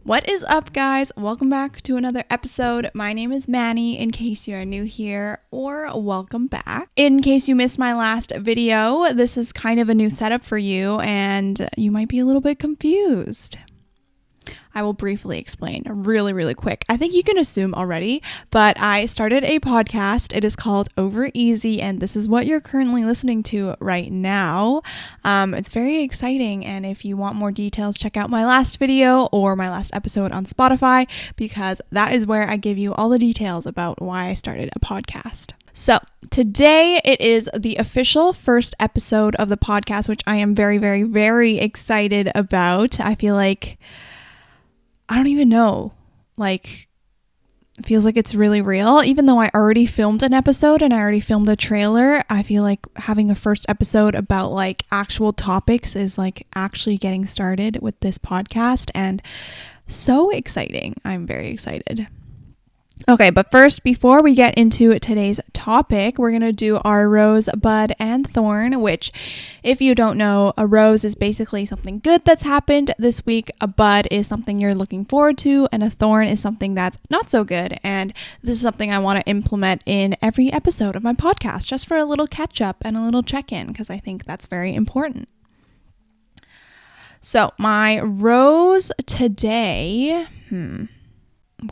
What is up, guys? Welcome back to another episode. My name is Manny, in case you are new here, or welcome back. In case you missed my last video, this is kind of a new setup for you, and you might be a little bit confused. I will briefly explain really quick. I think you can assume already, but I started a podcast. It is called Over Easy, and this is what you're currently listening to right now. It's very exciting, and if you want more details, check out my last video or my last episode on Spotify, because that is where I give you all the details about why I started a podcast. So today it is the official first episode of the podcast, which I am very excited about. I feel like I don't even know, it feels like it's really real. Even though I already filmed an episode and I already filmed a trailer, I feel like having a first episode about actual topics is actually getting started with this podcast, and so exciting. I'm very excited. Okay, but first, before we get into today's topic, we're going to do our rose, bud, and thorn, which, if you don't know, a rose is basically something good that's happened this week, a bud is something you're looking forward to, and a thorn is something that's not so good. And this is something I want to implement in every episode of my podcast, just for a little catch-up and a little check-in, because I think that's very important. So, my rose today,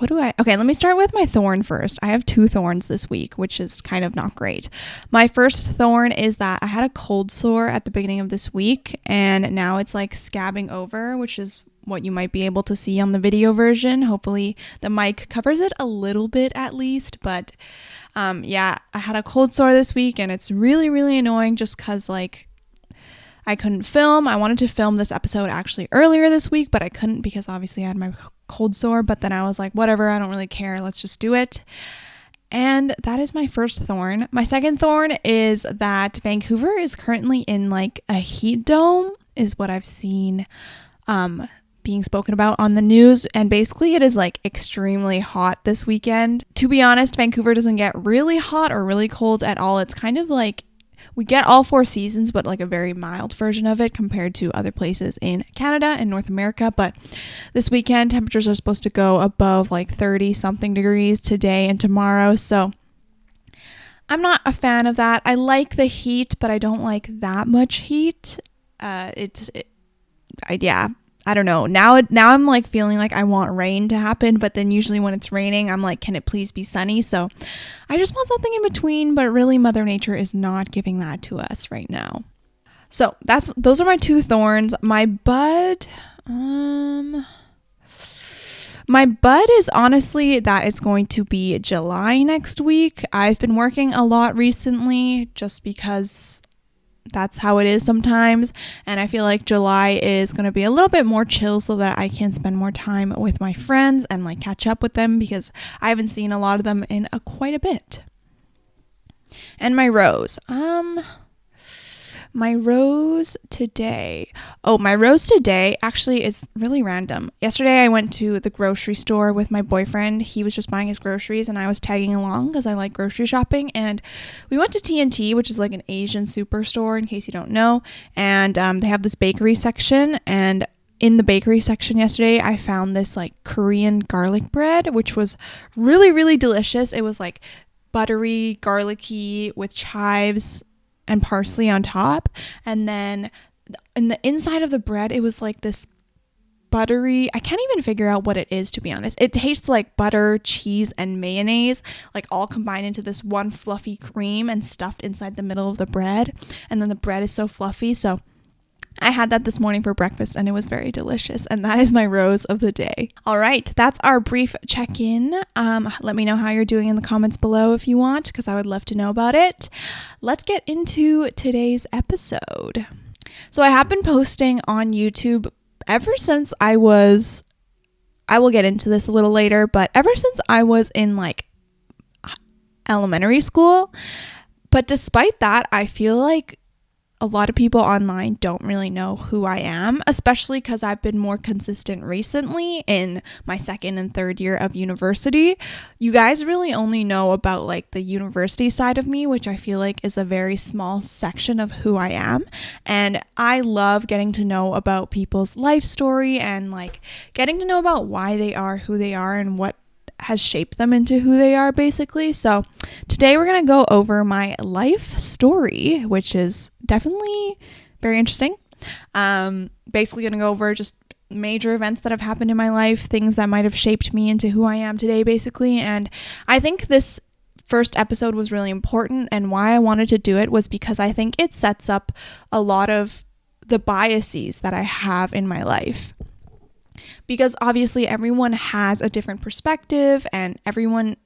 Okay, let me start with my thorn first. I have 2 thorns this week, which is kind of not great. My first thorn is that I had a cold sore at the beginning of this week, and now it's scabbing over, which is what you might be able to see on the video version. Hopefully the mic covers it a little bit at least, but I had a cold sore this week, and it's really annoying just because I couldn't film. I wanted to film this episode actually earlier this week, but I couldn't because obviously I had my cold sore. But then I was like, whatever, I don't really care. Let's just do it. And that is my first thorn. My second thorn is that Vancouver is currently in a heat dome, is what I've seen being spoken about on the news. And basically it is extremely hot this weekend. To be honest, Vancouver doesn't get really hot or really cold at all. It's kind of we get all 4 seasons, but a very mild version of it compared to other places in Canada and North America. But this weekend, temperatures are supposed to go above 30 something degrees today and tomorrow. So I'm not a fan of that. I like the heat, but I don't like that much heat. I don't know. Now I'm feeling I want rain to happen, but then usually when it's raining, I'm can it please be sunny? So I just want something in between, but really Mother Nature is not giving that to us right now. So those are my 2 thorns. My bud is honestly that it's going to be July next week. I've been working a lot recently just because that's how it is sometimes, and I feel like July is going to be a little bit more chill so that I can spend more time with my friends and catch up with them, because I haven't seen a lot of them in quite a bit. And my rose today actually is really random. Yesterday I went to the grocery store with my boyfriend. He was just buying his groceries and I was tagging along because I like grocery shopping, and we went to T&T, which is an Asian superstore in case you don't know, and they have this bakery section, and in the bakery section yesterday I found this Korean garlic bread, which was really delicious. It was buttery, garlicky with chives and parsley on top, and then in the inside of the bread it was this buttery, I can't even figure out what it is, to be honest. It tastes like butter, cheese, and mayonnaise all combined into this one fluffy cream and stuffed inside the middle of the bread, and then the bread is so fluffy. So I had that this morning for breakfast and it was very delicious, and that is my rose of the day. All right, that's our brief check-in. Let me know how you're doing in the comments below if you want, because I would love to know about it. Let's get into today's episode. So I have been posting on YouTube ever since I will get into this a little later, but ever since I was in elementary school. But despite that, I feel a lot of people online don't really know who I am, especially because I've been more consistent recently in my second and third year of university. You guys really only know about like the university side of me, which I feel like is a very small section of who I am. And I love getting to know about people's life story and like getting to know about why they are who they are and what has shaped them into who they are, basically. So today we're going to go over my life story, which is definitely very interesting. Basically going to go over just major events that have happened in my life, things that might have shaped me into who I am today, basically. And I think this first episode was really important, and why I wanted to do it was because I think it sets up a lot of the biases that I have in my life. Because obviously everyone has a different perspective and everyone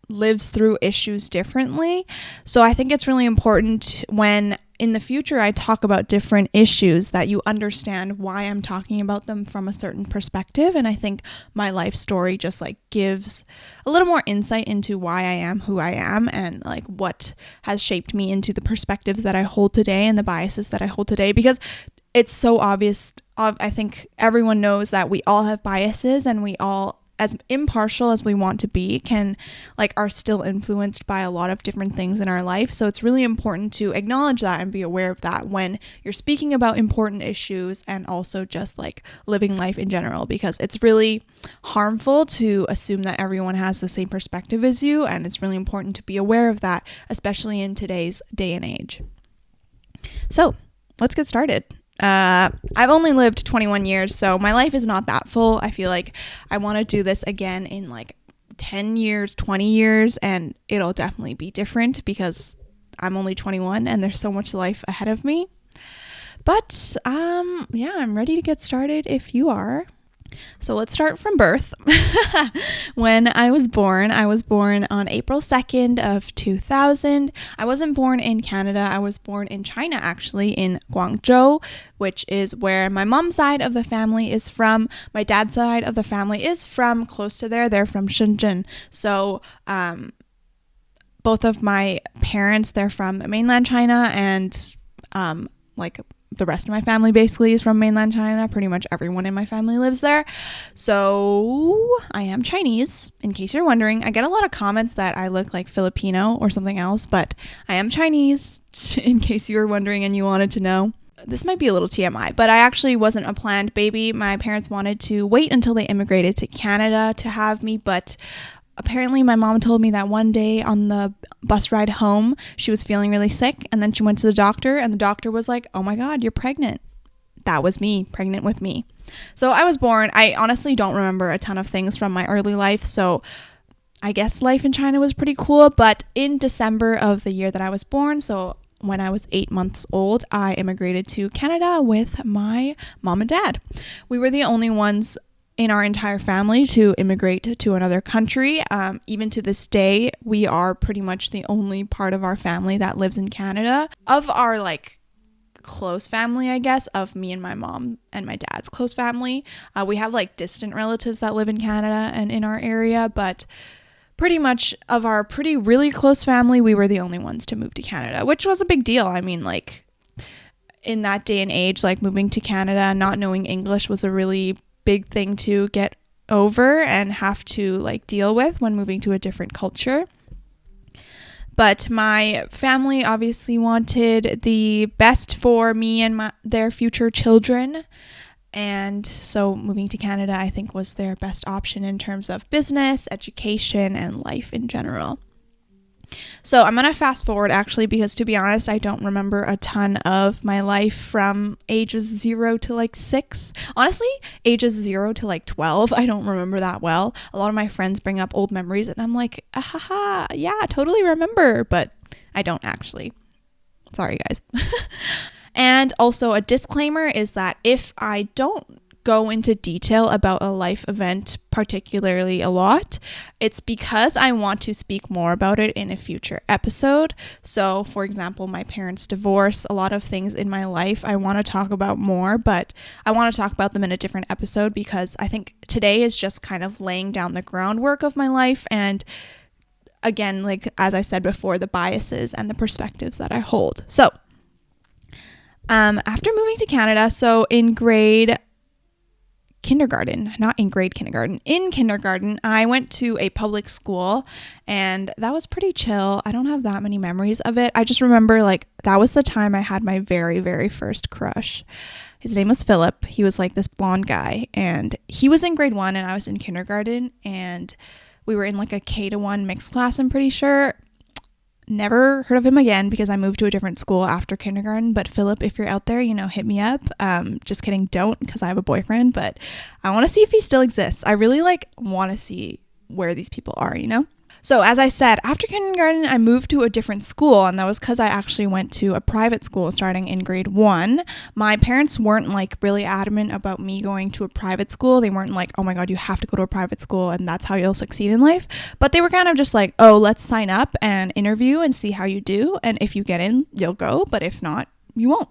lives through issues differently. So I think it's really important when in the future I talk about different issues that you understand why I'm talking about them from a certain perspective. And I think my life story just like gives a little more insight into why I am who I am and like what has shaped me into the perspectives that I hold today and the biases that I hold today, because it's so obvious. I think everyone knows that we all have biases, and we all, as impartial as we want to be, are still influenced by a lot of different things in our life. So it's really important to acknowledge that and be aware of that when you're speaking about important issues and also just like living life in general, because it's really harmful to assume that everyone has the same perspective as you. And it's really important to be aware of that, especially in today's day and age. So let's get started. I've only lived 21 years, so my life is not that full. I feel like I want to do this again in like 10 years, 20 years, and it'll definitely be different because I'm only 21 and there's so much life ahead of me. But I'm ready to get started if you are. So let's start from birth. When I was born on April 2nd of 2000. I wasn't born in Canada. I was born in China, actually, in Guangzhou, which is where my mom's side of the family is from. My dad's side of the family is from close to there. They're from Shenzhen. So both of my parents, they're from mainland China, and the rest of my family basically is from mainland China. Pretty much everyone in my family lives there. So I am Chinese, in case you're wondering. I get a lot of comments that I look like Filipino or something else, but I am Chinese, in case you were wondering and you wanted to know. This might be a little TMI, but I actually wasn't a planned baby. My parents wanted to wait until they immigrated to Canada to have me, but apparently my mom told me that one day on the bus ride home, she was feeling really sick, and then she went to the doctor, and the doctor was like, "Oh my God, you're pregnant." That was me, pregnant with me. So I was born. I honestly don't remember a ton of things from my early life, so I guess life in China was pretty cool. But in December of the year that I was born, so when I was 8 months old, I immigrated to Canada with my mom and dad. We were the only ones in our entire family to immigrate to another country. Even to this day, we are pretty much the only part of our family that lives in Canada. Of our close family, I guess, of me and my mom and my dad's close family, we have distant relatives that live in Canada and in our area, but pretty much of our really close family, we were the only ones to move to Canada, which was a big deal. I mean, in that day and age, moving to Canada and not knowing English was a really big thing to get over and have to deal with when moving to a different culture. But my family obviously wanted the best for me and their future children, and so moving to Canada, I think, was their best option in terms of business, education, and life in general. So I'm going to fast forward, actually, because to be honest, I don't remember a ton of my life from ages 0 to 6. Honestly, ages 0 to 12, I don't remember that well. A lot of my friends bring up old memories and I'm like, yeah, totally remember, but I don't actually. Sorry, guys. And also a disclaimer is that if I don't go into detail about a life event particularly a lot, it's because I want to speak more about it in a future episode. So, for example, my parents' divorce, a lot of things in my life I want to talk about more, but I want to talk about them in a different episode because I think today is just kind of laying down the groundwork of my life, and again, as I said before, the biases and the perspectives that I hold. So After moving to Canada, so in kindergarten, in kindergarten, I went to a public school, and that was pretty chill. I don't have that many memories of it. I just remember like that was the time I had my very, very first crush. His name was Philip. He was like this blonde guy, and he was in grade 1 and I was in kindergarten, and we were in like a K-1 mixed class, I'm pretty sure. Never heard of him again because I moved to a different school after kindergarten. But Philip, if you're out there, hit me up. Just kidding, don't, because I have a boyfriend, but I want to see if he still exists. I really want to see where these people are. So as I said, after kindergarten, I moved to a different school, and that was because I actually went to a private school starting in grade 1. My parents weren't like really adamant about me going to a private school. They weren't like, oh my God, you have to go to a private school and that's how you'll succeed in life. But they were kind of just like, oh, let's sign up and interview and see how you do. And if you get in, you'll go. But if not, you won't.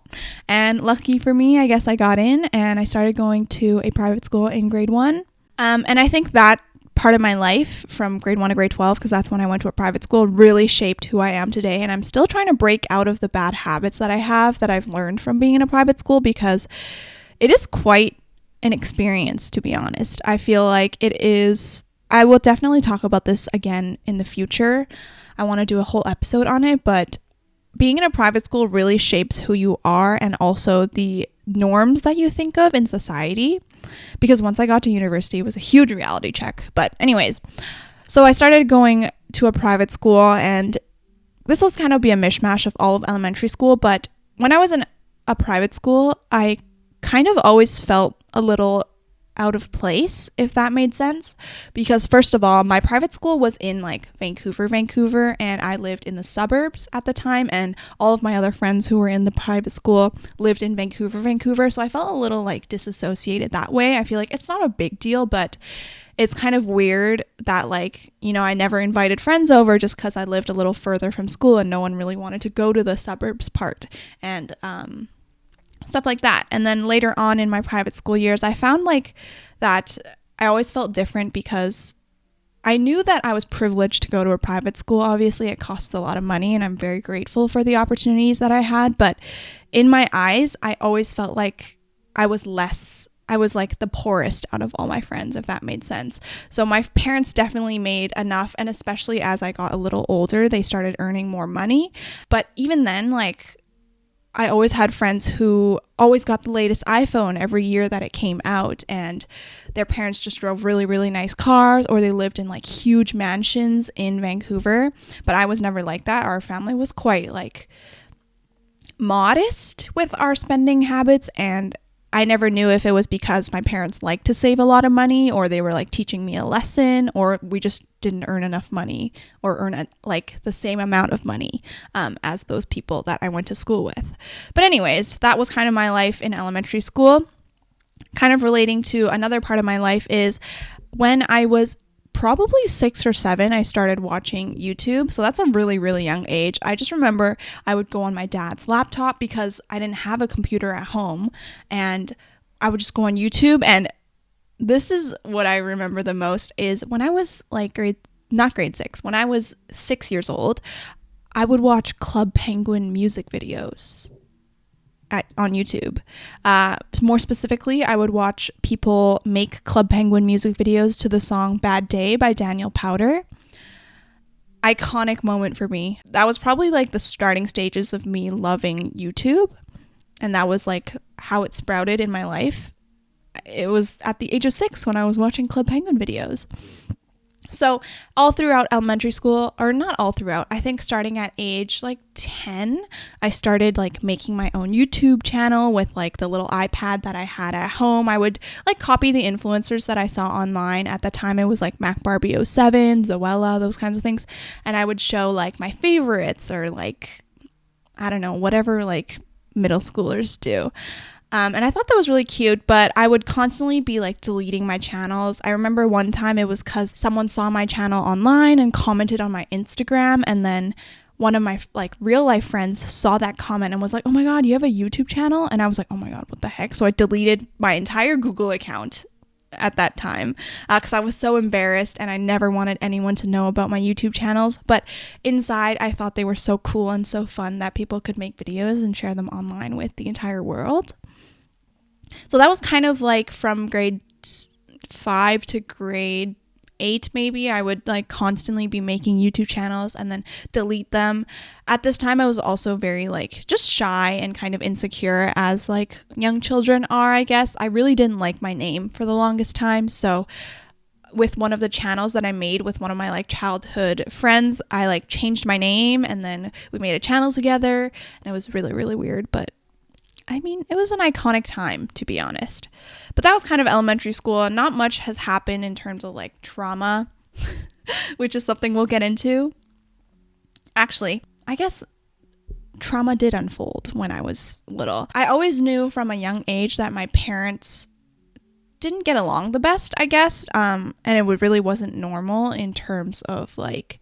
And lucky for me, I guess I got in and I started going to a private school in grade 1. And I think that part of my life from grade 1 to grade 12, because that's when I went to a private school, really shaped who I am today. And I'm still trying to break out of the bad habits that I have that I've learned from being in a private school, because it is quite an experience, to be honest. I feel like it is. I will definitely talk about this again in the future. I want to do a whole episode on it, but being in a private school really shapes who you are and also the norms that you think of in society. Because once I got to university, it was a huge reality check. But anyways, so I started going to a private school, and this will kind of be a mishmash of all of elementary school. But when I was in a private school, I kind of always felt a little out of place, if that made sense. Because first of all, my private school was in like Vancouver, and I lived in the suburbs at the time, and all of my other friends who were in the private school lived in Vancouver. So I felt a little like disassociated that way. I feel like it's not a big deal, but it's kind of weird that like, I never invited friends over just because I lived a little further from school and no one really wanted to go to the suburbs part. And stuff like that. And then later on in my private school years, I found like that I always felt different because I knew that I was privileged to go to a private school. Obviously, it costs a lot of money, and I'm very grateful for the opportunities that I had. But in my eyes, I always felt like I was like the poorest out of all my friends, if that made sense. So my parents definitely made enough, and especially as I got a little older, they started earning more money. But even then, like, I always had friends who always got the latest iPhone every year that it came out, and their parents just drove really, really nice cars, or they lived in like huge mansions in Vancouver. But I was never like that. Our family was quite like modest with our spending habits, and I never knew if it was because my parents liked to save a lot of money, or they were like teaching me a lesson, or we just didn't earn enough money or earn like the same amount of money as those people that I went to school with. But anyways, that was kind of my life in elementary school. Kind of relating to another part of my life is when I was probably 6 or 7, I started watching YouTube. So that's a really, really young age. I just remember I would go on my dad's laptop because I didn't have a computer at home, and I would just go on YouTube. And this is what I remember the most is when I was like not grade 6, when I was 6 years old, I would watch Club Penguin music videos on YouTube. More specifically, I would watch people make Club Penguin music videos to the song Bad Day by Daniel Powter. Iconic moment for me. That was probably like the starting stages of me loving YouTube, and that was like how it sprouted in my life. It was at the age of 6 when I was watching Club Penguin videos. So all throughout elementary school, or not all throughout, I think starting at age like 10, I started like making my own YouTube channel with like the little iPad that I had at home. I would like copy the influencers that I saw online. At the time, it was like MacBarbie07, Zoella, those kinds of things. And I would show like my favorites, or like, I don't know, whatever like middle schoolers do. And I thought that was really cute, but I would constantly be like deleting my channels. I remember one time it was because someone saw my channel online and commented on my Instagram, and then one of my like real life friends saw that comment and was like, oh my God, you have a YouTube channel? And I was like, oh my God, what the heck? So I deleted my entire Google account at that time because I was so embarrassed and I never wanted anyone to know about my YouTube channels. But inside, I thought they were so cool and so fun that people could make videos and share them online with the entire world. So that was kind of like from grade 5 to grade 8 maybe. I would like constantly be making YouTube channels and then delete them. At this time I was also very like just shy and kind of insecure, as like young children are, I guess. I really didn't like my name for the longest time. So with one of the channels that I made with one of my like childhood friends, I like changed my name and then we made a channel together, and it was really, really weird, but I mean, it was an iconic time, to be honest. But that was kind of elementary school, and not much has happened in terms of like trauma, which is something we'll get into. Actually, I guess trauma did unfold when I was little. I always knew from a young age that my parents didn't get along the best, I guess. And it really wasn't normal in terms of like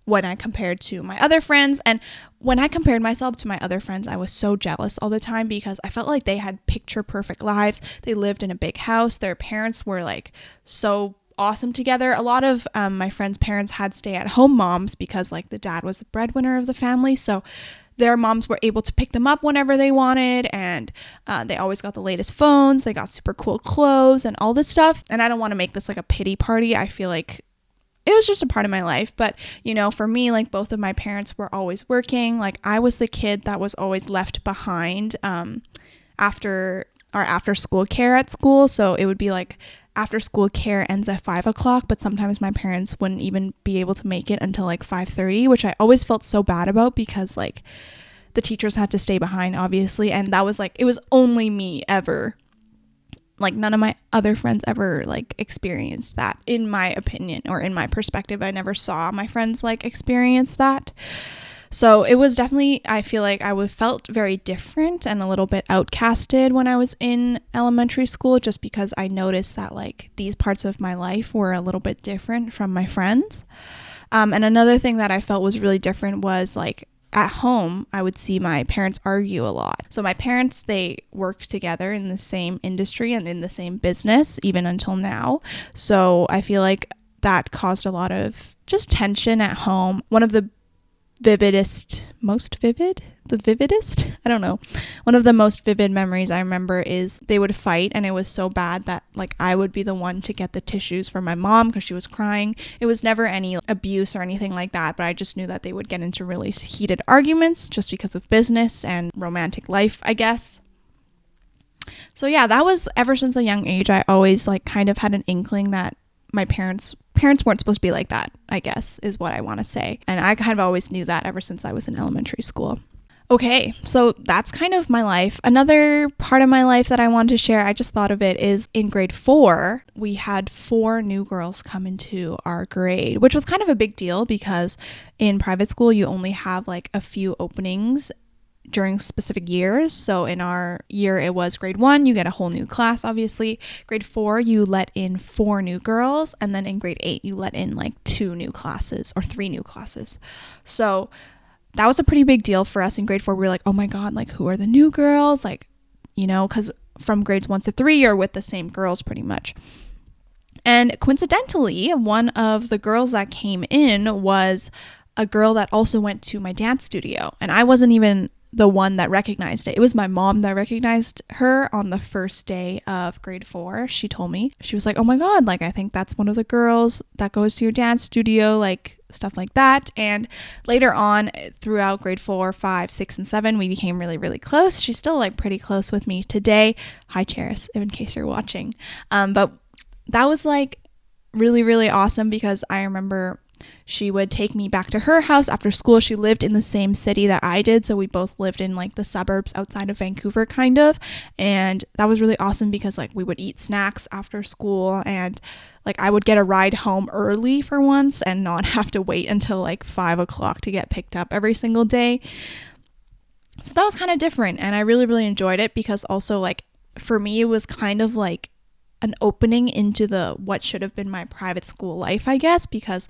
when I compared to my other friends. And when I compared myself to my other friends, I was so jealous all the time because I felt like they had picture perfect lives. They lived in a big house. Their parents were like so awesome together. A lot of my friends' parents had stay-at-home moms because like the dad was the breadwinner of the family. So their moms were able to pick them up whenever they wanted, and they always got the latest phones. They got super cool clothes and all this stuff. And I don't want to make this like a pity party. I feel like it was just a part of my life. But, you know, for me, like both of my parents were always working. Like I was the kid that was always left behind after school care at school. So it would be like after school care ends at 5 o'clock, but sometimes my parents wouldn't even be able to make it until like 5:30, which I always felt so bad about because like the teachers had to stay behind, obviously. And that was like, it was only me ever. Like none of my other friends ever like experienced that, in my opinion, or in my perspective. I never saw my friends like experience that. So it was definitely, I feel like felt very different and a little bit outcasted when I was in elementary school, just because I noticed that like these parts of my life were a little bit different from my friends. And another thing that I felt was really different was like at home, I would see my parents argue a lot. So my parents, they work together in the same industry and in the same business, even until now. So I feel like that caused a lot of just tension at home. One of the one of the most vivid memories I remember is they would fight, and it was so bad that like I would be the one to get the tissues for my mom because she was crying. It was never any abuse or anything like that, but I just knew that they would get into really heated arguments just because of business and romantic life, I guess. So yeah, that was ever since a young age. I always like kind of had an inkling that my parents weren't supposed to be like that, I guess, is what I want to say. And I kind of always knew that ever since I was in elementary school. Okay, so that's kind of my life. Another part of my life that I wanted to share, I just thought of it, is in grade 4, we had 4 new girls come into our grade, which was kind of a big deal because in private school, you only have like a few openings during specific years. So in our year, it was grade 1, you get a whole new class, obviously. Grade 4, you let in 4 new girls. And then in grade 8, you let in like 2 new classes or 3 new classes. So that was a pretty big deal for us in grade 4. We were like, oh my God, like who are the new girls? Like, you know, because from grades 1 to 3, you're with the same girls pretty much. And coincidentally, one of the girls that came in was a girl that also went to my dance studio. And I wasn't even the one that recognized it. It was my mom that recognized her on the first day of grade 4. She told me, she was like, oh my God, like I think that's one of the girls that goes to your dance studio, like stuff like that. And later on throughout grade 4, 5, 6, and 7, we became really, really close. She's still like pretty close with me today. Hi, Cheris, in case you're watching. But that was like really, really awesome because I remember she would take me back to her house after school. She lived in the same city that I did, so we both lived in like the suburbs outside of Vancouver kind of, and that was really awesome because like we would eat snacks after school, and like I would get a ride home early for once and not have to wait until like 5 o'clock to get picked up every single day. So that was kind of different, and I really, really enjoyed it because also like for me it was kind of like an opening into the what should have been my private school life, I guess, because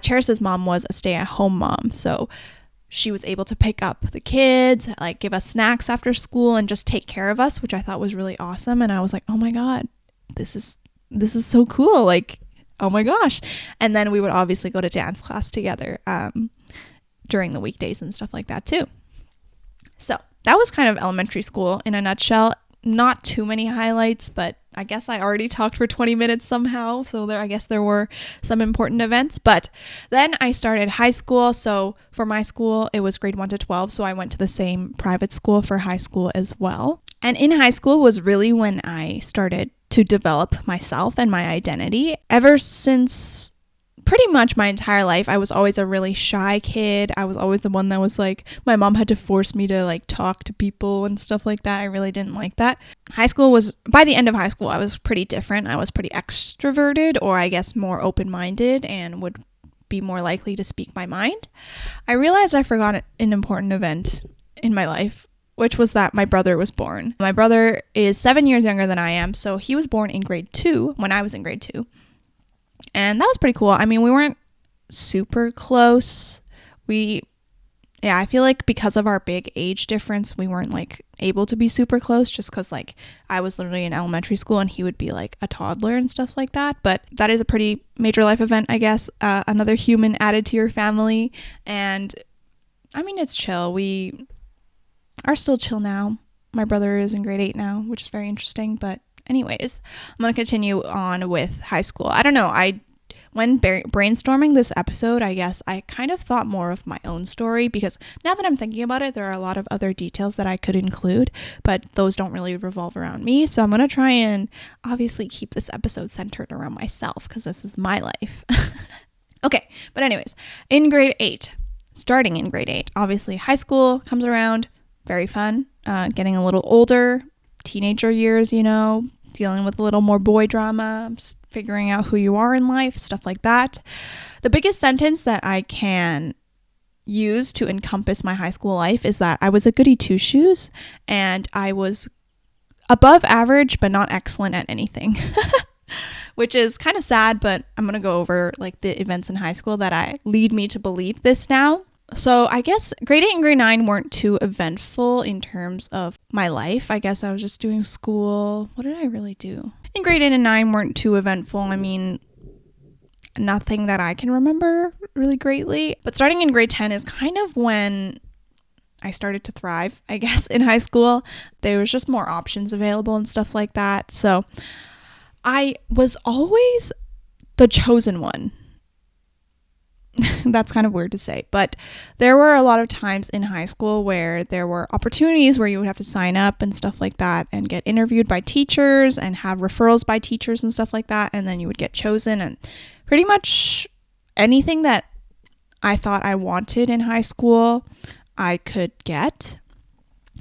Cheris's mom was a stay-at-home mom, so she was able to pick up the kids, like give us snacks after school and just take care of us, which I thought was really awesome. And I was like, oh my God, this is this is so cool. Like, oh my gosh. And then we would obviously go to dance class together during the weekdays and stuff like that too. So that was kind of elementary school in a nutshell. Not too many highlights, but I guess I already talked for 20 minutes somehow. So I guess there were some important events. But then I started high school. So for my school, it was grade 1 to 12. So I went to the same private school for high school as well. And in high school was really when I started to develop myself and my identity. Ever since pretty much my entire life, I was always a really shy kid. I was always the one that was like, my mom had to force me to like talk to people and stuff like that. I really didn't like that. By the end of high school, I was pretty different. I was pretty extroverted, or I guess more open-minded, and would be more likely to speak my mind. I realized I forgot an important event in my life, which was that my brother was born. My brother is 7 years younger than I am, so he was born in grade 2 when I was in grade 2. And that was pretty cool. I mean, we weren't super close. I feel like because of our big age difference, we weren't like able to be super close, just because like I was literally in elementary school and he would be like a toddler and stuff like that. But that is a pretty major life event, I guess. Another human added to your family. And I mean, it's chill. We are still chill now. My brother is in grade 8 now, which is very interesting. But anyways, I'm going to continue on with high school. I don't know. When brainstorming this episode, I guess I kind of thought more of my own story, because now that I'm thinking about it, there are a lot of other details that I could include, but those don't really revolve around me. So I'm going to try and obviously keep this episode centered around myself, because this is my life. Okay. But anyways, starting in grade 8, obviously high school comes around. Very fun. Getting a little older, teenager years, dealing with a little more boy drama, figuring out who you are in life, stuff like that. The biggest sentence that I can use to encompass my high school life is that I was a goody two-shoes, and I was above average but not excellent at anything. Which is kind of sad, but I'm going to go over like the events in high school that lead me to believe this now. So I guess grade 8 and grade 9 weren't too eventful in terms of my life. I guess I was just doing school. What did I really do? In grade 8 and 9 weren't too eventful. I mean, nothing that I can remember really greatly. But starting in grade 10 is kind of when I started to thrive, I guess, in high school. There was just more options available and stuff like that. So I was always the chosen one. That's kind of weird to say, but there were a lot of times in high school where there were opportunities where you would have to sign up and stuff like that and get interviewed by teachers and have referrals by teachers and stuff like that. And then you would get chosen, and pretty much anything that I thought I wanted in high school, I could get.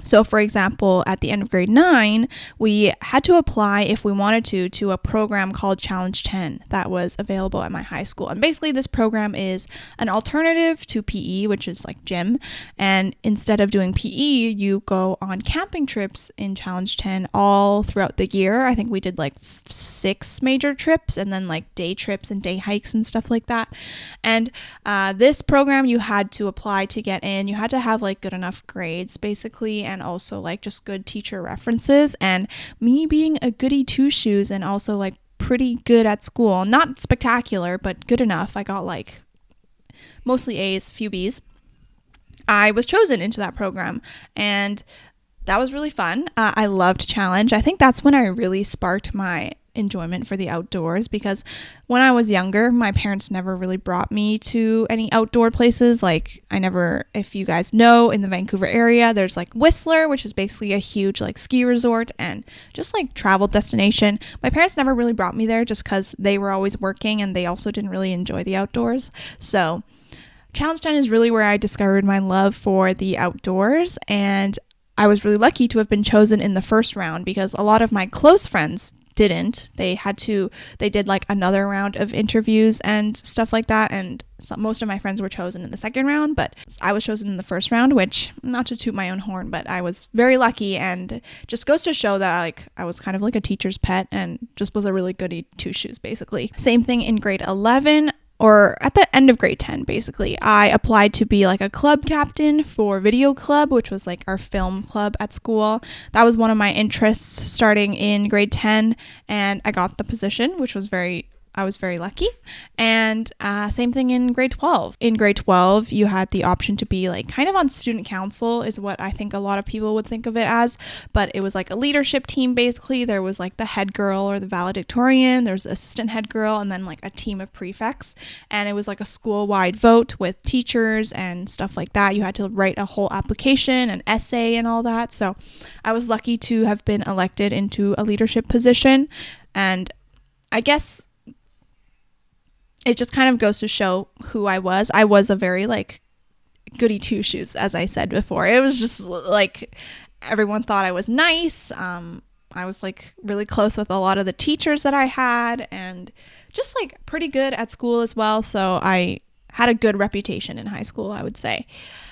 So for example, at the end of grade 9, we had to apply if we wanted to a program called Challenge 10 that was available at my high school. And basically this program is an alternative to PE, which is like gym. And instead of doing PE, you go on camping trips in Challenge 10 all throughout the year. I think we did like 6 major trips, and then like day trips and day hikes and stuff like that. And this program, you had to apply to get in. You had to have like good enough grades basically, and also like just good teacher references. And me being a goody two-shoes and also like pretty good at school, not spectacular, but good enough, I got like mostly A's, few B's, I was chosen into that program. And that was really fun. I loved Challenge. I think that's when I really sparked my enjoyment for the outdoors, because when I was younger, my parents never really brought me to any outdoor places. Like if you guys know, in the Vancouver area, there's like Whistler, which is basically a huge like ski resort and just like travel destination. My parents never really brought me there just because they were always working, and they also didn't really enjoy the outdoors. So Challenge 10 is really where I discovered my love for the outdoors, and I was really lucky to have been chosen in the first round, because a lot of my close friends didn't. They did like another round of interviews and stuff like that, and most of my friends were chosen in the second round, but I was chosen in the first round, which, not to toot my own horn, but I was very lucky, and just goes to show that like I was kind of like a teacher's pet and just was a really goody two-shoes basically. Same thing in grade 11. or at the end of grade 10, basically, I applied to be like a club captain for video club, which was like our film club at school. That was one of my interests starting in grade 10, and I got the position, which was I was very lucky. And same thing in grade 12. In grade 12, you had the option to be like kind of on student council is what I think a lot of people would think of it as. But it was like a leadership team, basically. There was like the head girl or the valedictorian. There's the assistant head girl, and then like a team of prefects. And it was like a school-wide vote with teachers and stuff like that. You had to write a whole application, an essay, and all that. So I was lucky to have been elected into a leadership position. And I guess it just kind of goes to show who I was. I was a very like goody two shoes, as I said before. It was just like everyone thought I was nice. I was like really close with a lot of the teachers that I had, and just like pretty good at school as well. So I had a good reputation in high school, I would say.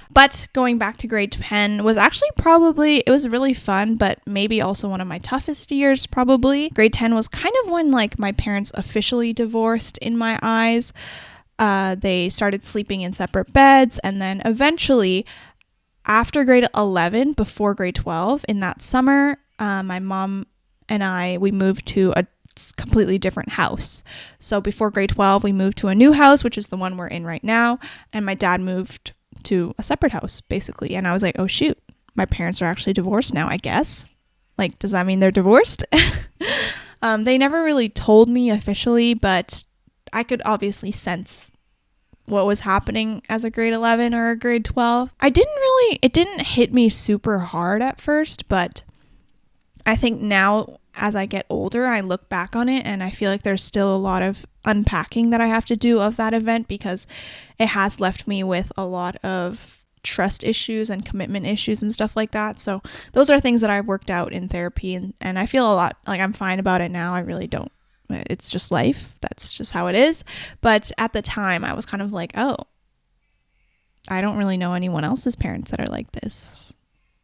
But going back to grade 10 was actually it was really fun, but maybe also one of my toughest years, probably. Grade 10 was kind of when like my parents officially divorced in my eyes. They started sleeping in separate beds, and then eventually after grade 11, before grade 12, in that summer, my mom and we moved to a completely different house. So before grade 12, we moved to a new house, which is the one we're in right now, and my dad moved to a separate house, basically. And I was like, oh shoot, my parents are actually divorced now, I guess. Like, does that mean they're divorced? They never really told me officially, but I could obviously sense what was happening as a grade 11 or a grade 12. It didn't hit me super hard at first, but I think now as I get older, I look back on it and I feel like there's still a lot of unpacking that I have to do of that event, because it has left me with a lot of trust issues and commitment issues and stuff like that. So those are things that I've worked out in therapy, and I feel a lot like I'm fine about it now. I really don't. It's just life. That's just how it is. But at the time, I was kind of like, oh, I don't really know anyone else's parents that are like this.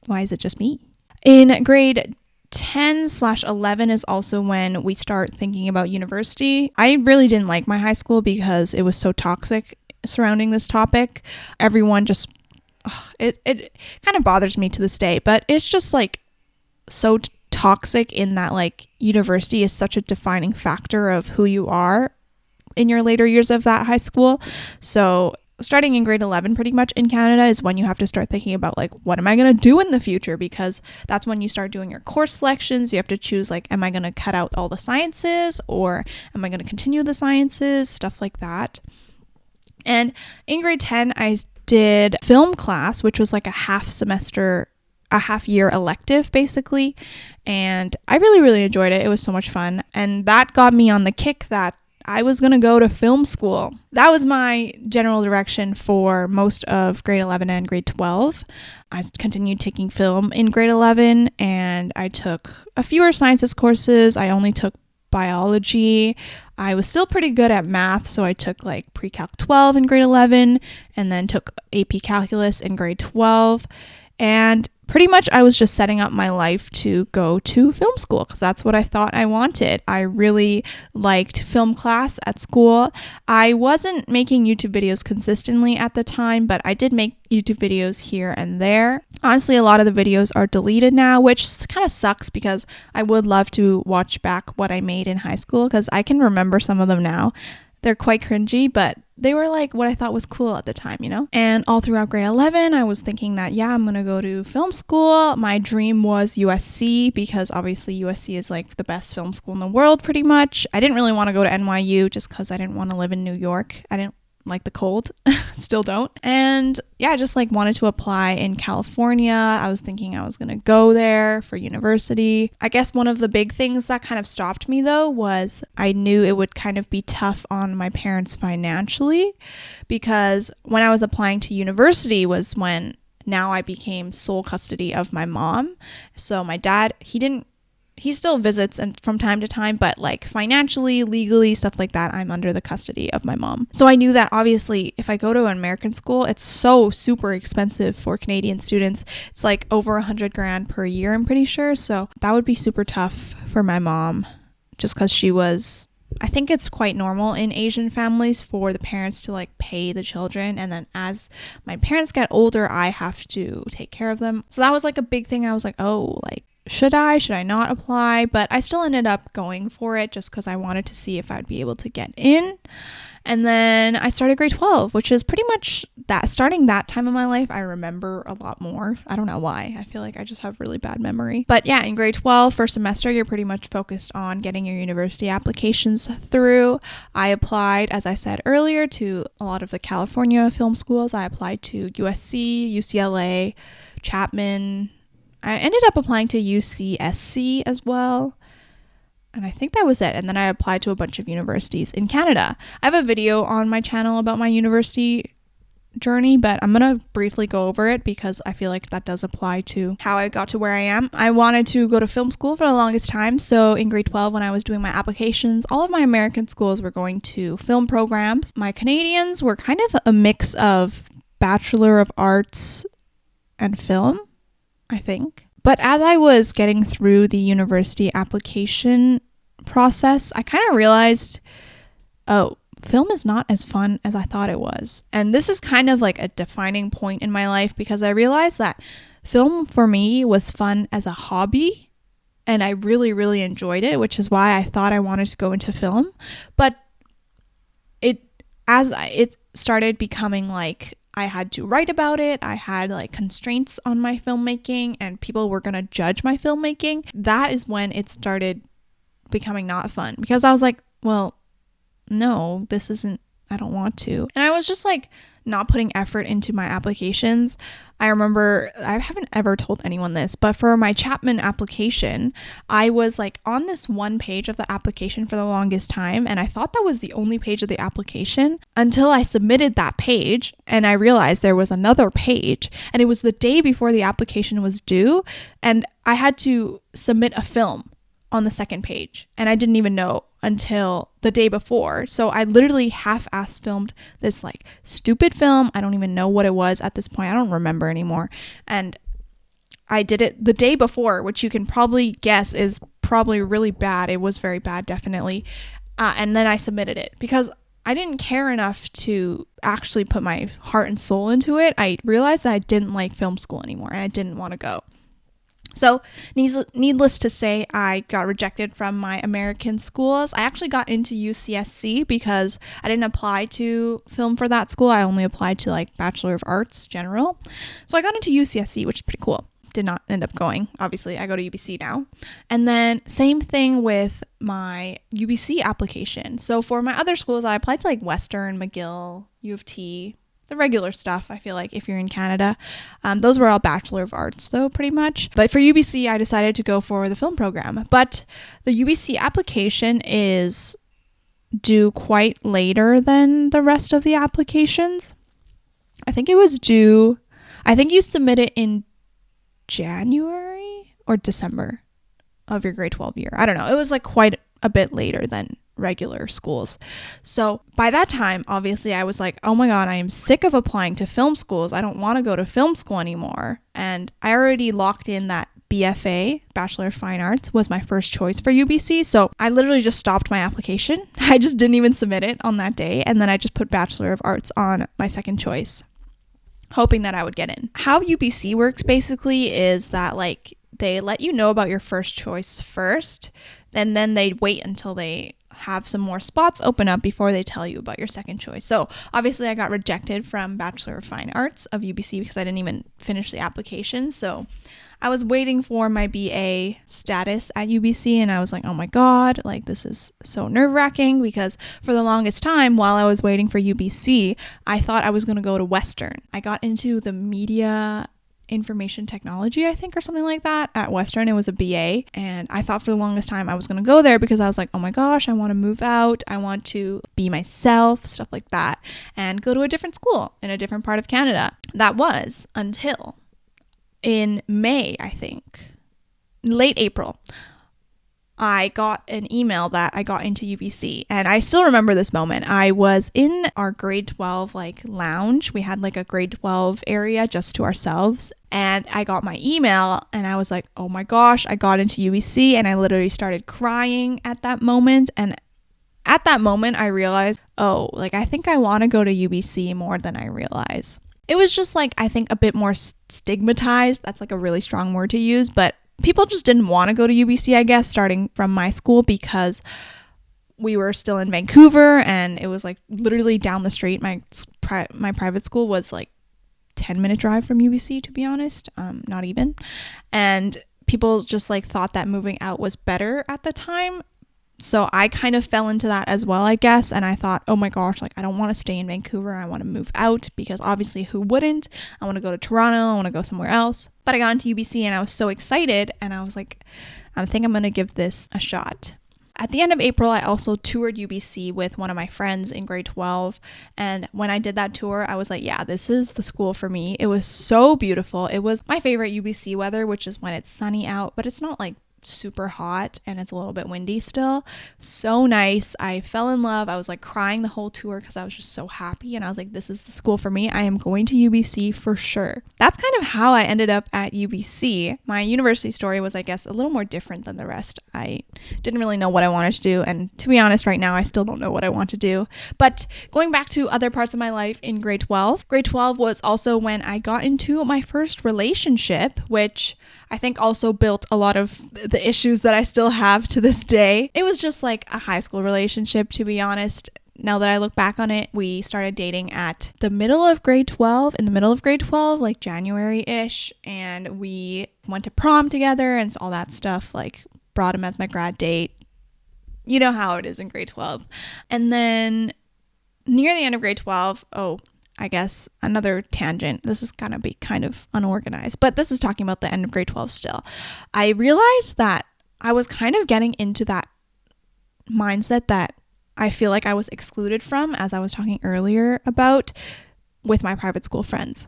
Why is it just me? In grade 10/11 is also when we start thinking about university. I really didn't like my high school because it was so toxic surrounding this topic. Everyone just, it kind of bothers me to this day, but it's just like so toxic in that like university is such a defining factor of who you are in your later years of that high school. So starting in grade 11 pretty much in Canada is when you have to start thinking about like, what am I going to do in the future? Because that's when you start doing your course selections. You have to choose like, am I going to cut out all the sciences, or am I going to continue the sciences? Stuff like that. And in grade 10, I did film class, which was like a half year elective basically. And I really, really enjoyed it. It was so much fun. And that got me on the kick that I was going to go to film school. That was my general direction for most of grade 11 and grade 12. I continued taking film in grade 11, and I took a fewer sciences courses. I only took biology. I was still pretty good at math, so I took like pre-calc 12 in grade 11, and then took AP calculus in grade 12. And pretty much I was just setting up my life to go to film school because that's what I thought I wanted. I really liked film class at school. I wasn't making YouTube videos consistently at the time, but I did make YouTube videos here and there. Honestly, a lot of the videos are deleted now, which kind of sucks because I would love to watch back what I made in high school because I can remember some of them now. They're quite cringy, but they were like what I thought was cool at the time, you know? And all throughout grade 11, I was thinking that, yeah, I'm going to go to film school. My dream was USC because obviously USC is like the best film school in the world pretty much. I didn't really want to go to NYU just because I didn't want to live in New York. I didn't like the cold. Still don't. And yeah, I just like wanted to apply in California. I was thinking I was going to go there for university. I guess one of the big things that kind of stopped me though was I knew it would kind of be tough on my parents financially, because when I was applying to university was when now I became sole custody of my mom. So my dad, he still visits and from time to time, but like financially, legally, stuff like that, I'm under the custody of my mom. So I knew that obviously if I go to an American school, it's so super expensive for Canadian students. It's like over $100,000 per year, I'm pretty sure. So that would be super tough for my mom just because she was, I think it's quite normal in Asian families for the parents to like pay the children, and then as my parents get older, I have to take care of them. So that was like a big thing. I was like, oh, like should I not apply? But I still ended up going for it just because I wanted to see if I'd be able to get in. And then I started grade 12, which is pretty much that. Starting that time of my life, I remember a lot more. I don't know why. I feel like I just have really bad memory. But yeah, in grade 12, first semester, you're pretty much focused on getting your university applications through. I applied, as I said earlier, to a lot of the California film schools. I applied to USC, UCLA, Chapman. I ended up applying to UCSC as well. And I think that was it. And then I applied to a bunch of universities in Canada. I have a video on my channel about my university journey, but I'm going to briefly go over it because I feel like that does apply to how I got to where I am. I wanted to go to film school for the longest time. So in grade 12, when I was doing my applications, all of my American schools were going to film programs. My Canadians were kind of a mix of Bachelor of Arts and film, I think. But as I was getting through the university application process, I kind of realized, oh, film is not as fun as I thought it was. And this is kind of like a defining point in my life because I realized that film for me was fun as a hobby and I really, really enjoyed it, which is why I thought I wanted to go into film. But it started becoming like I had to write about it. I had like constraints on my filmmaking and people were going to judge my filmmaking. That is when it started becoming not fun because I was like, well, no, this isn't, I don't want to. And I was just like not putting effort into my applications. I remember, I haven't ever told anyone this, but for my Chapman application, I was like on this one page of the application for the longest time. And I thought that was the only page of the application until I submitted that page. And I realized there was another page and it was the day before the application was due. And I had to submit a film on the second page. And I didn't even know until the day before. So I literally half-ass filmed this like stupid film. I don't even know what it was at this point. I don't remember anymore. And I did it the day before, which you can probably guess is probably really bad. It was very bad, definitely. And then I submitted it because I didn't care enough to actually put my heart and soul into it. I realized that I didn't like film school anymore and I didn't want to go. So needless to say, I got rejected from my American schools. I actually got into UCSC because I didn't apply to film for that school. I only applied to like Bachelor of Arts general. So I got into UCSC, which is pretty cool. Did not end up going. Obviously, I go to UBC now. And then same thing with my UBC application. So for my other schools, I applied to like Western, McGill, U of T, the regular stuff. I feel like if you're in Canada, those were all Bachelor of Arts though, pretty much. But for UBC, I decided to go for the film program. But the UBC application is due quite later than the rest of the applications. I think it was due, I think you submit it in January or December of your grade 12 year. I don't know. It was like quite a bit later than regular schools. So by that time, obviously I was like, oh my God, I am sick of applying to film schools. I don't want to go to film school anymore. And I already locked in that BFA, Bachelor of Fine Arts, was my first choice for UBC. So I literally just stopped my application. I just didn't even submit it on that day. And then I just put Bachelor of Arts on my second choice, hoping that I would get in. How UBC works basically is that like they let you know about your first choice first, and then they wait until they have some more spots open up before they tell you about your second choice. So obviously I got rejected from Bachelor of Fine Arts of UBC because I didn't even finish the application. So I was waiting for my BA status at UBC and I was like, oh my God, like this is so nerve-wracking because for the longest time while I was waiting for UBC, I thought I was going to go to Western. I got into the media information technology, I think, or something like that at Western. It was a BA and I thought for the longest time I was going to go there because I was like, oh my gosh, I want to move out. I want to be myself, stuff like that, and go to a different school in a different part of Canada. That was until in May, I think, late April, I got an email that I got into UBC, and I still remember this moment. I was in our grade 12 like lounge. We had like a grade 12 area just to ourselves, and I got my email and I was like, oh my gosh, I got into UBC, and I literally started crying at that moment. And at that moment, I realized, oh, like I think I want to go to UBC more than I realize. It was just like, I think a bit more stigmatized. That's like a really strong word to use, but people just didn't want to go to UBC, I guess, starting from my school, because we were still in Vancouver and it was like literally down the street. My private school was like 10-minute drive from UBC, to be honest, not even. And people just like thought that moving out was better at the time. So I kind of fell into that as well, I guess. And I thought, oh my gosh, like I don't want to stay in Vancouver. I want to move out, because obviously who wouldn't? I want to go to Toronto. I want to go somewhere else. But I got into UBC and I was so excited. And I was like, I think I'm going to give this a shot. At the end of April, I also toured UBC with one of my friends in grade 12. And when I did that tour, I was like, yeah, this is the school for me. It was so beautiful. It was my favorite UBC weather, which is when it's sunny out, but it's not like super hot and it's a little bit windy still. So nice. I fell in love. I was like crying the whole tour because I was just so happy, and I was like, this is the school for me. I am going to UBC for sure. That's kind of how I ended up at UBC. My university story was, I guess, a little more different than the rest. I didn't really know what I wanted to do, and to be honest, right now I still don't know what I want to do. But going back to other parts of my life in grade 12 was also when I got into my first relationship, which I think also built a lot of the issues that I still have to this day. It was just like a high school relationship, to be honest. Now that I look back on it, we started dating at in the middle of grade 12, like January-ish, and we went to prom together and all that stuff, like brought him as my grad date. You know how it is in grade 12. And then near the end of grade 12, I guess another tangent. This is gonna be kind of unorganized, but this is talking about the end of grade 12 still. I realized that I was kind of getting into that mindset that I feel like I was excluded from, as I was talking earlier about, with my private school friends.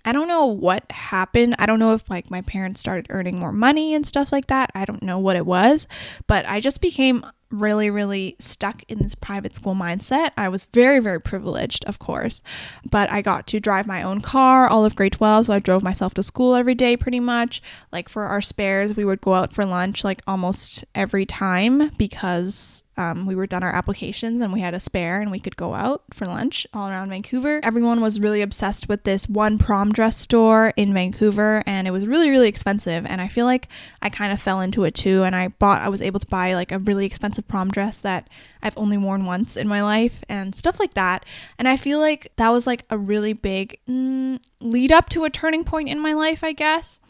I don't know what happened. I don't know if like my parents started earning more money and stuff like that. I don't know what it was, but I just became really, really stuck in this private school mindset. I was very, very privileged, of course, but I got to drive my own car all of grade 12. So I drove myself to school every day pretty much. Like for our spares, we would go out for lunch like almost every time, because we were done our applications and we had a spare and we could go out for lunch all around Vancouver. Everyone was really obsessed with this one prom dress store in Vancouver, and it was really, really expensive. And I feel like I kind of fell into it too. And I was able to buy like a really expensive prom dress that I've only worn once in my life and stuff like that. And I feel like that was like a really big lead up to a turning point in my life, I guess,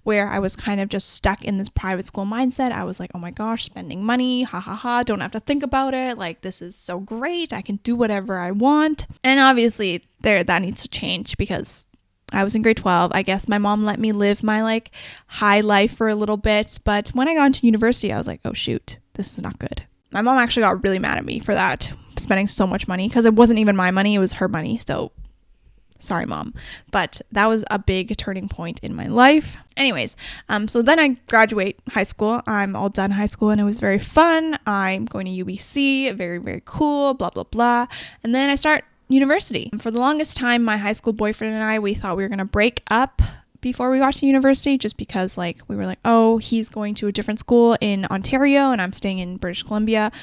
where I was kind of just stuck in this private school mindset. I was like, oh my gosh, spending money, don't have to think about it. Like, this is so great. I can do whatever I want. And obviously that needs to change, because I was in grade 12. I guess my mom let me live my like high life for a little bit. But when I got into university, I was like, oh shoot, this is not good. My mom actually got really mad at me for that, spending so much money, because it wasn't even my money. It was her money. So sorry, Mom. But that was a big turning point in my life. Anyways, so then I graduate high school. I'm all done high school and it was very fun. I'm going to UBC, very, very cool, blah, blah, blah. And then I start university. For the longest time, my high school boyfriend and I, we thought we were going to break up before we got to university, just because like we were like, oh, he's going to a different school in Ontario and I'm staying in British Columbia.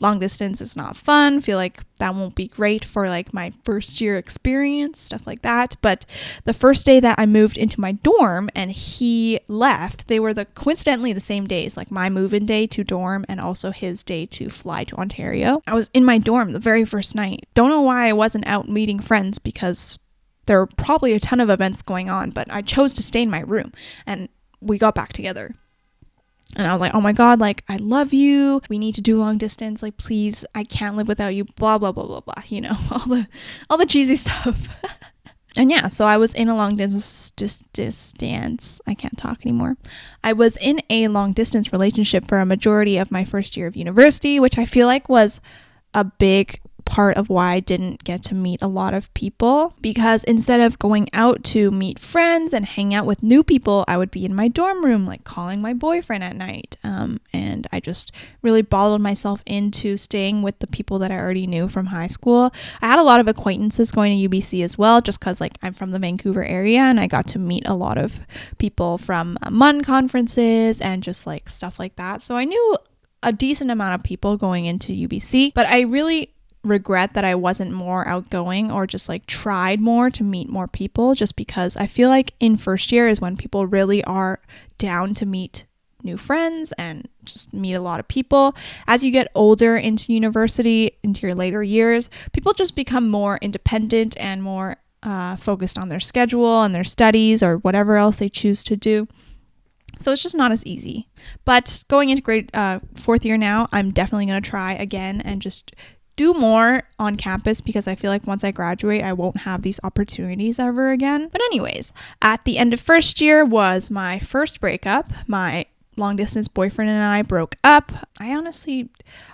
Long distance is not fun. Feel like that won't be great for like my first year experience, stuff like that. But the first day that I moved into my dorm and he left, they were coincidentally the same days, like my move-in day to dorm and also his day to fly to Ontario. I was in my dorm the very first night. Don't know why I wasn't out meeting friends, because there were probably a ton of events going on, but I chose to stay in my room and we got back together. And I was like, oh my God, like, I love you. We need to do long distance. Like, please, I can't live without you. Blah, blah, blah, blah, blah. You know, all the cheesy stuff. And yeah, so I was in a long distance. I can't talk anymore. I was in a long distance relationship for a majority of my first year of university, which I feel like was a big part of why I didn't get to meet a lot of people, because instead of going out to meet friends and hang out with new people, I would be in my dorm room like calling my boyfriend at night, and I just really bottled myself into staying with the people that I already knew from high school. I had a lot of acquaintances going to UBC as well, just because like I'm from the Vancouver area and I got to meet a lot of people from MUN conferences and just like stuff like that, so I knew a decent amount of people going into UBC, but I really regret that I wasn't more outgoing or just like tried more to meet more people, just because I feel like in first year is when people really are down to meet new friends and just meet a lot of people. As you get older into university, into your later years, people just become more independent and more focused on their schedule and their studies or whatever else they choose to do. So it's just not as easy. But going into fourth year now, I'm definitely going to try again and just do more on campus, because I feel like once I graduate, I won't have these opportunities ever again. But anyways, at the end of first year was my first breakup. My long distance boyfriend and I broke up. I don't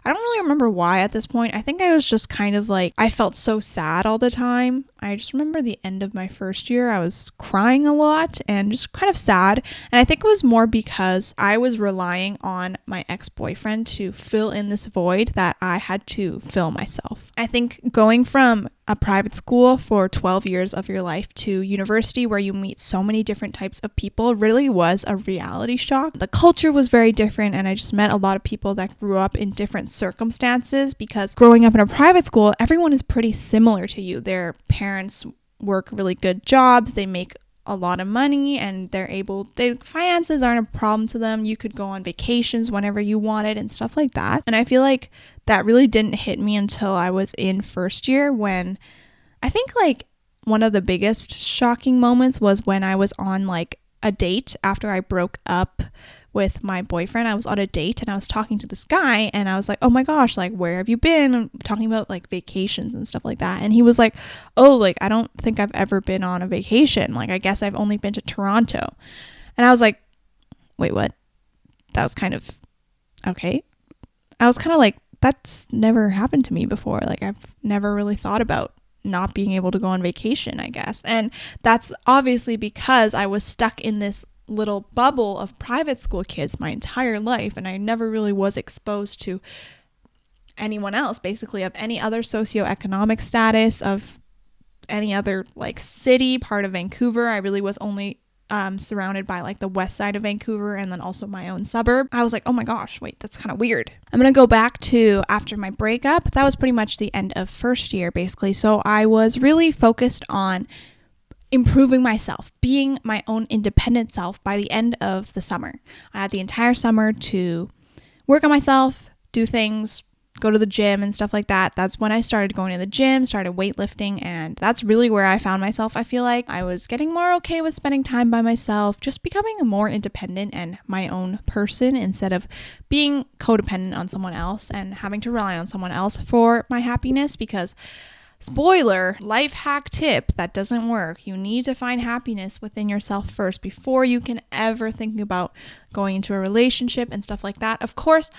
really remember why at this point. I think I was just kind of like, I felt so sad all the time. I just remember the end of my first year, I was crying a lot and just kind of sad. And I think it was more because I was relying on my ex-boyfriend to fill in this void that I had to fill myself. I think going from a private school for 12 years of your life to university, where you meet so many different types of people, really was a reality shock. The culture was very different, and I just met a lot of people that grew up in different circumstances, because growing up in a private school, everyone is pretty similar to you. Their parents work really good jobs, they make a lot of money, and their finances aren't a problem to them. You could go on vacations whenever you wanted and stuff like that. And I feel like that really didn't hit me until I was in first year, when I think like one of the biggest shocking moments was when I was on like a date after I broke up with my boyfriend. I was on a date and I was talking to this guy, and I was like, oh my gosh, like, where have you been? I'm talking about like vacations and stuff like that. And he was like, oh, like, I don't think I've ever been on a vacation. Like, I guess I've only been to Toronto. And I was like, wait, what? That was kind of okay. I was kind of like, that's never happened to me before. Like, I've never really thought about not being able to go on vacation, I guess. And that's obviously because I was stuck in this little bubble of private school kids my entire life, and I never really was exposed to anyone else, basically, of any other socioeconomic status, of any other like city, part of Vancouver. I really was only surrounded by like the west side of Vancouver, and then also my own suburb. I was like, oh my gosh, wait, that's kind of weird. I'm gonna go back to after my breakup. That was pretty much the end of first year, basically. So I was really focused on improving myself, being my own independent self by the end of the summer. I had the entire summer to work on myself, do things, go to the gym and stuff like that. That's when I started going to the gym, started weightlifting, and that's really where I found myself. I feel like I was getting more okay with spending time by myself, just becoming a more independent and my own person, instead of being codependent on someone else and having to rely on someone else for my happiness. Because spoiler, life hack tip, that doesn't work. You need to find happiness within yourself first before you can ever think about going into a relationship and stuff like that. Of course,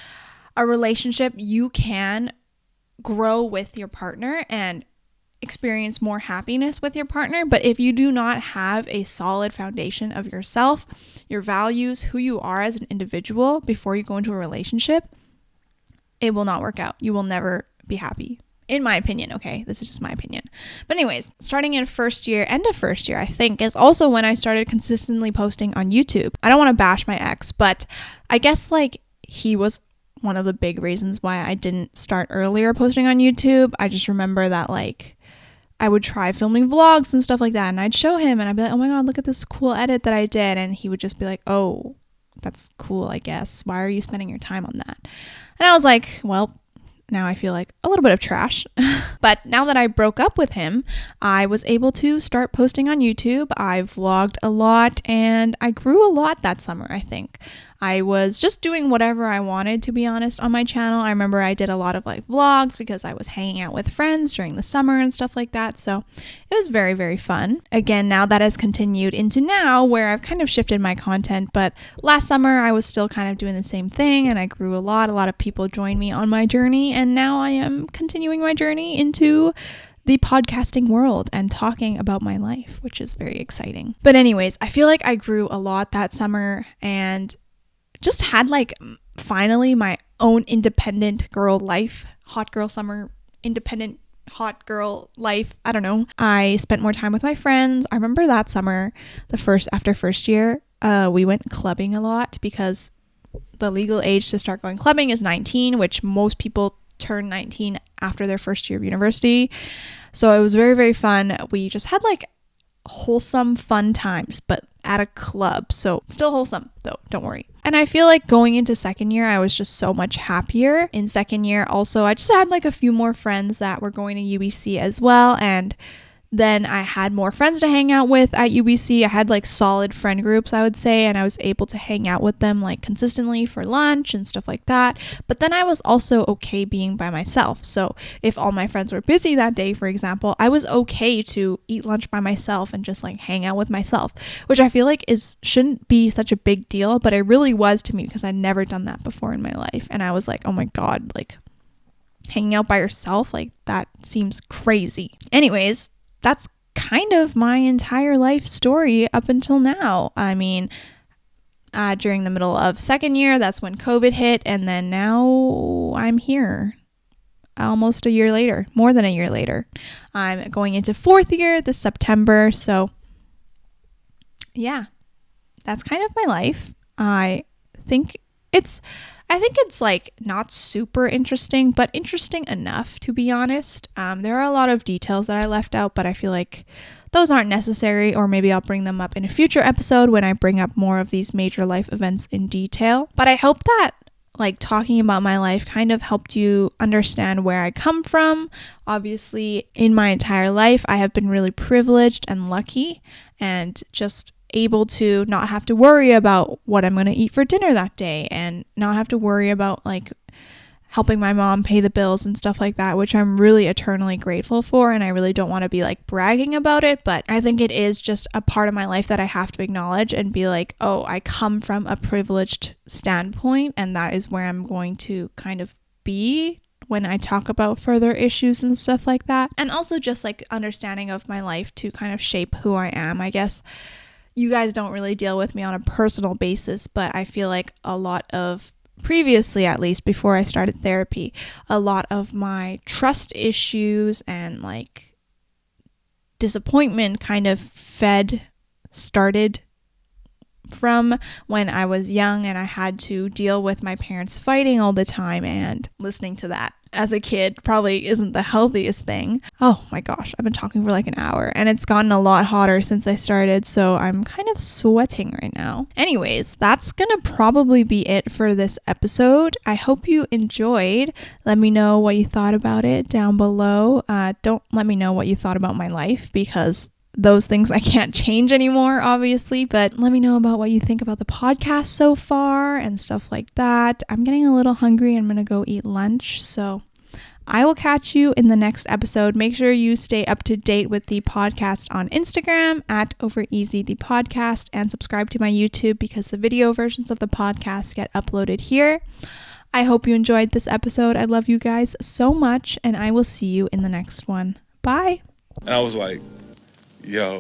a relationship, you can grow with your partner and experience more happiness with your partner. But if you do not have a solid foundation of yourself, your values, who you are as an individual before you go into a relationship, it will not work out. You will never be happy. In my opinion, okay? This is just my opinion. But anyways, starting in first year, end of first year, I think, is also when I started consistently posting on YouTube. I don't want to bash my ex, but I guess like he was one of the big reasons why I didn't start earlier posting on YouTube. I just remember that like I would try filming vlogs and stuff like that, and I'd show him and I'd be like, oh my God, look at this cool edit that I did. And he would just be like, oh, that's cool, I guess. Why are you spending your time on that? And I was like, well, now I feel like a little bit of trash. But now that I broke up with him, I was able to start posting on YouTube. I vlogged a lot and I grew a lot that summer, I think. I was just doing whatever I wanted, to be honest, on my channel. I remember I did a lot of like vlogs because I was hanging out with friends during the summer and stuff like that. So it was very, very fun. Again, now that has continued into now, where I've kind of shifted my content. But last summer I was still kind of doing the same thing, and I grew a lot. A lot of people joined me on my journey, and now I am continuing my journey into the podcasting world and talking about my life, which is very exciting. But anyways, I feel like I grew a lot that summer and just had like finally my own independent girl life, hot girl summer, independent hot girl life. I don't know. I spent more time with my friends. I remember that summer, after first year, we went clubbing a lot because the legal age to start going clubbing is 19, which most people turn 19 after their first year of university. So it was very, very fun. We just had like wholesome, fun times, but at a club. So still wholesome though, don't worry. And I feel like going into second year, I was just so much happier in second year. Also, I just had like a few more friends that were going to UBC as well. And then I had more friends to hang out with at UBC. I had like solid friend groups, I would say, and I was able to hang out with them like consistently for lunch and stuff like that. But then I was also okay being by myself. So if all my friends were busy that day, for example, I was okay to eat lunch by myself and just like hang out with myself, which I feel like shouldn't be such a big deal, but it really was to me because I'd never done that before in my life. And I was like, oh my God, like hanging out by yourself, like that seems crazy. Anyways, that's kind of my entire life story up until now. I mean, during the middle of second year, that's when COVID hit. And then now I'm here almost a year later, more than a year later. I'm going into fourth year this September. So yeah, that's kind of my life. I think it's like not super interesting, but interesting enough, to be honest. There are a lot of details that I left out, but I feel like those aren't necessary, or maybe I'll bring them up in a future episode when I bring up more of these major life events in detail. But I hope that like talking about my life kind of helped you understand where I come from. Obviously, in my entire life, I have been really privileged and lucky and just able to not have to worry about what I'm going to eat for dinner that day and not have to worry about like helping my mom pay the bills and stuff like that, which I'm really eternally grateful for. And I really don't want to be like bragging about it, but I think it is just a part of my life that I have to acknowledge and be like, oh, I come from a privileged standpoint, and that is where I'm going to kind of be when I talk about further issues and stuff like that. And also just like understanding of my life to kind of shape who I am. I guess you guys don't really deal with me on a personal basis, but I feel like a lot of, previously at least before I started therapy, a lot of my trust issues and like disappointment kind of started from when I was young and I had to deal with my parents fighting all the time, and listening to that as a kid probably isn't the healthiest thing. Oh my gosh, I've been talking for like an hour and it's gotten a lot hotter since I started, so I'm kind of sweating right now. Anyways, that's gonna probably be it for this episode. I hope you enjoyed. Let me know what you thought about it down below. Don't let me know what you thought about my life, because those things I can't change anymore, obviously, but let me know about what you think about the podcast so far and stuff like that. I'm getting a little hungry. I'm gonna go eat lunch, so I will catch you in the next episode. Make sure you stay up to date with the podcast on Instagram at OverEasy the podcast, and subscribe to my YouTube because the video versions of the podcast get uploaded here. I hope you enjoyed this episode. I love you guys so much, and I will see you in the next one. Bye. And I was like, yo.